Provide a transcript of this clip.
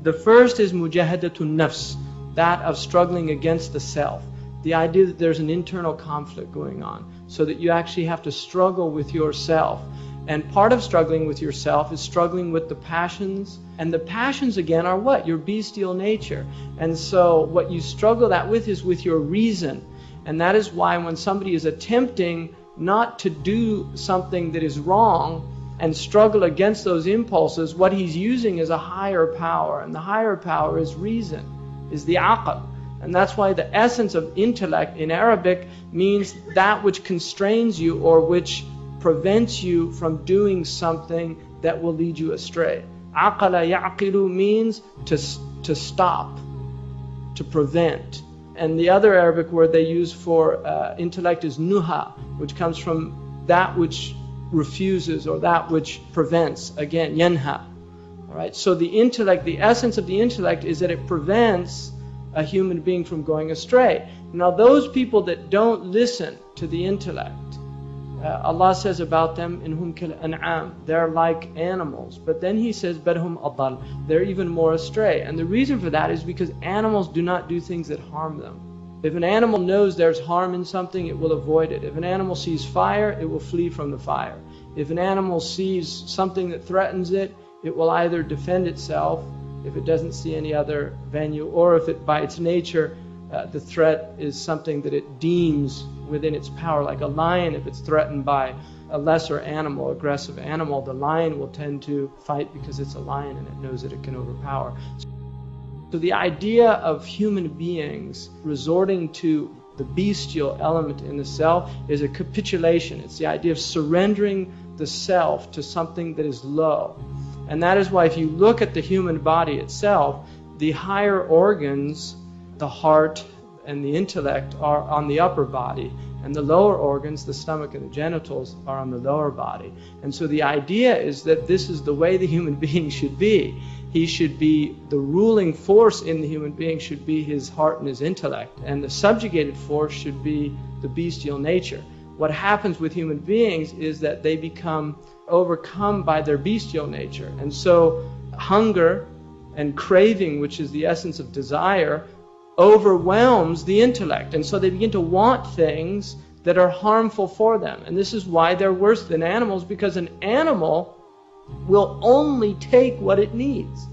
The first is mujahadatun nafs, that of struggling against the self. The idea that there's an internal conflict going on, so that you actually have to struggle with yourself. And part of struggling with yourself is struggling with the passions. And the passions, again, are what? Your bestial nature. And so what you struggle that with is with your reason. And that is why when somebody is attempting not to do something that is wrong and struggle against those impulses, what he's using is a higher power. And the higher power is reason, is the aql. And that's why the essence of intellect in Arabic means that which constrains you or which prevents you from doing something that will lead you astray. Aqala ya'qilu means to stop, to prevent. And the other Arabic word they use for intellect is nuha, which comes from that which refuses or that which prevents. Again, yanha. All right. So the intellect, the essence of the intellect is that it prevents a human being from going astray. Now those people that don't listen to the intellect, Allah says about them, "Inhum kal an'am," they're like animals. But then He says, "Badhum adal," they're even more astray. And the reason for that is because animals do not do things that harm them. If an animal knows there's harm in something, it will avoid it. If an animal sees fire, it will flee from the fire. If an animal sees something that threatens it, it will either defend itself if it doesn't see any other venue, or if it, by its nature, the threat is something that it deems within its power. Like a lion, if it's threatened by a lesser animal, aggressive animal, the lion will tend to fight because it's a lion and it knows that it can overpower. So the idea of human beings resorting to the bestial element in the self is a capitulation. It's the idea of surrendering the self to something that is low. And that is why if you look at the human body itself, the higher organs, the heart and the intellect, are on the upper body, and the lower organs, the stomach and the genitals, are on the lower body. And so the idea is that this is the way the human being should be. He should be, the ruling force in the human being should be his heart and his intellect, and the subjugated force should be the bestial nature. What happens with human beings is that they become overcome by their bestial nature. And so hunger and craving, which is the essence of desire, overwhelms the intellect. And so they begin to want things that are harmful for them. And this is why they're worse than animals, because an animal will only take what it needs.